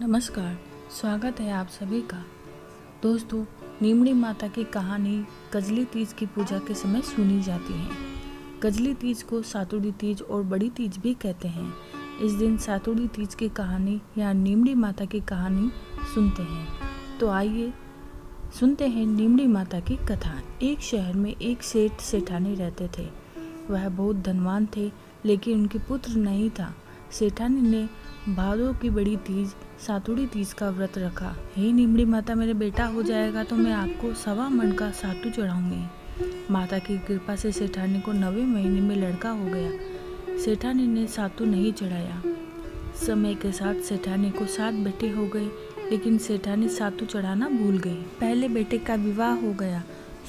नमस्कार, स्वागत है आप सभी का। दोस्तों, नीमड़ी माता की कहानी कजली तीज की पूजा के समय सुनी जाती है। कजली तीज को सातुड़ी तीज और बड़ी तीज भी कहते हैं। इस दिन सातुड़ी तीज की कहानी या नीमड़ी माता की कहानी सुनते हैं। तो आइए सुनते हैं नीमड़ी माता की कथा। एक शहर में एक सेठ सेठानी रहते थे। वह बहुत धनवान थे, लेकिन उनके पुत्र नहीं था। सेठानी ने भादों की बड़ी तीज सातुड़ी तीज का व्रत रखा। हे नीमड़ी माता, मेरे बेटा हो जाएगा तो मैं आपको 1.25 मन का सातु चढ़ाऊंगी। माता की कृपा से सेठानी को 9वें महीने में लड़का हो गया। सेठानी ने सातु नहीं चढ़ाया। समय के साथ सेठानी को 7 बेटे हो गए, लेकिन सेठानी सातु चढ़ाना भूल गई। पहले बेटे का विवाह हो गया।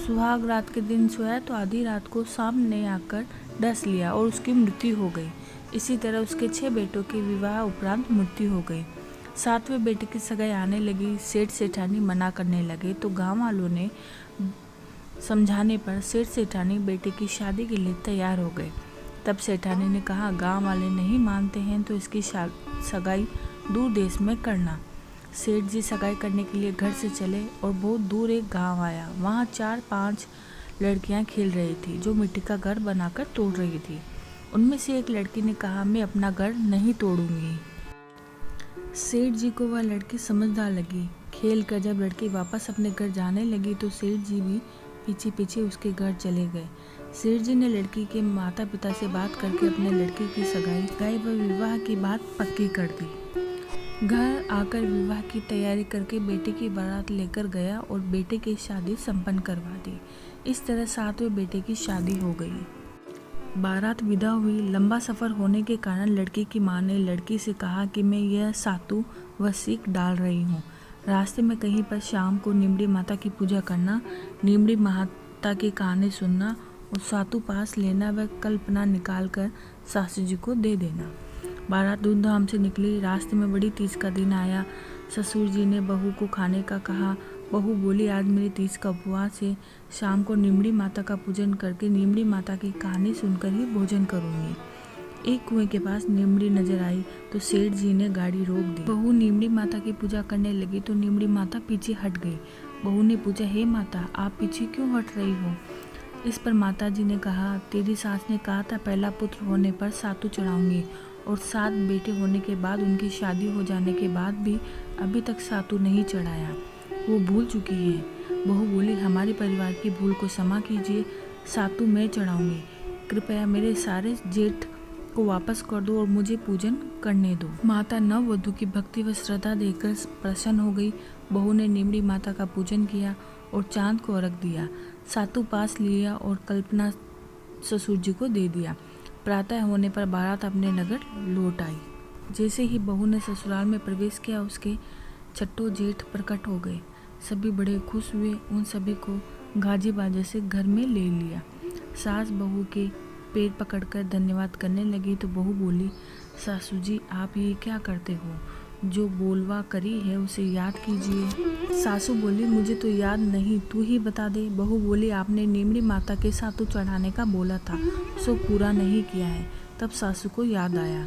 सुहाग रात के दिन सोया तो आधी रात को सांप ने आकर डस लिया और उसकी मृत्यु हो गई। इसी तरह उसके 6 बेटों के विवाह उपरांत मृत्यु हो गई। 7वें बेटे की सगाई आने लगी। सेठ सेठानी मना करने लगे तो गांव वालों ने समझाने पर सेठ सेठानी बेटे की शादी के लिए तैयार हो गए। तब सेठानी ने कहा, गांव वाले नहीं मानते हैं तो इसकी सगाई दूर देश में करना। सेठ जी सगाई करने के लिए घर से चले और बहुत दूर एक गांव आया। वहाँ 4-5 लड़कियां खेल रही थी जो मिट्टी का घर बनाकर तोड़ रही थी। उनमें से एक लड़की ने कहा, मैं अपना घर नहीं तोड़ूंगी। सेठ जी को वह लड़की समझदार लगी। खेल कर जब लड़की वापस अपने घर जाने लगी तो सेठ जी भी पीछे पीछे उसके घर चले गए। सेठ जी ने लड़की के माता पिता से बात करके अपने लड़की की सगाई व विवाह की बात पक्की कर दी। घर आकर विवाह की तैयारी करके बेटे की बारात लेकर गया और बेटे की शादी संपन्न करवा दी। इस तरह 7वें बेटे की शादी हो गई। बारात विदा हुई। लंबा सफ़र होने के कारण लड़की की मां ने लड़की से कहा कि मैं यह सातु व सीख डाल रही हूँ। रास्ते में कहीं पर शाम को नीमड़ी माता की पूजा करना, नीमड़ी माता की कहानी सुनना और सातु पास लेना व कल्पना निकाल कर सासू जी को दे देना। बारात धूमधाम से निकली। रास्ते में बड़ी तीज का दिन आया। ससुर जी ने बहू को खाने का कहा। बहू बोली, आज मेरी तीज का उपवास है। शाम को नीमड़ी माता का पूजन करके नीमड़ी माता की कहानी सुनकर ही भोजन करूंगी। एक कुएं के पास नीमड़ी नजर आई तो सेठ जी ने गाड़ी रोक दी। बहू नीमड़ी माता की पूजा करने लगी तो नीमड़ी माता पीछे हट गई। बहू ने पूछा, हे माता, आप पीछे क्यों हट रही हो? इस पर माता जी ने कहा, तेरी सास ने कहा था पहला पुत्र होने पर सातु चढ़ाऊंगी और 7 बेटे होने के बाद उनकी शादी हो जाने के बाद भी अभी तक सातु नहीं चढ़ाया। वो भूल चुकी है। बहू बोली, हमारे परिवार की भूल को क्षमा कीजिए। सातु मैं चढ़ाऊंगी। कृपया मेरे सारे जेठ को वापस कर दो और मुझे पूजन करने दो। माता नववधू की भक्ति व श्रद्धा देखकर प्रसन्न हो गई। बहू ने नीमड़ी माता का पूजन किया और चांद को अर्घ दिया। सातु पास लिया और कल्पना ससुर जी को दे दिया। प्रातः होने पर बारात अपने नगर लौट आई। जैसे ही बहू ने ससुराल में प्रवेश किया, उसके छठों जेठ प्रकट हो गए। सभी बड़े खुश हुए। उन सभी को गाजे बाजे से घर में ले लिया। सास बहू के पैर पकड़कर धन्यवाद करने लगी तो बहू बोली, सासू जी, आप ये क्या करते हो? जो बोलवा करी है उसे याद कीजिए। सासू बोली, मुझे तो याद नहीं, तू ही बता दे। बहू बोली, आपने नीमड़ी माता के सातु चढ़ाने का बोला था, सो पूरा नहीं किया है। तब सासू को याद आया।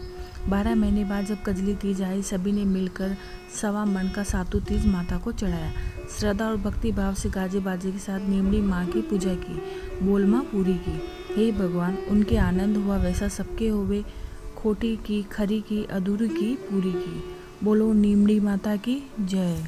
12 महीने बाद जब कजली तीज आई, सभी ने मिलकर 1.25 मन का सातु तीज माता को चढ़ाया। श्रद्धा और भक्ति भाव से गाजे बाजे के साथ नीमड़ी माँ की पूजा की, बोलमा पूरी की। हे भगवान, उनके आनंद हुआ वैसा सबके होवे। खोटी की, खरी की, अधूरी की, पूरी की। बोलो नीमड़ी माता की जय।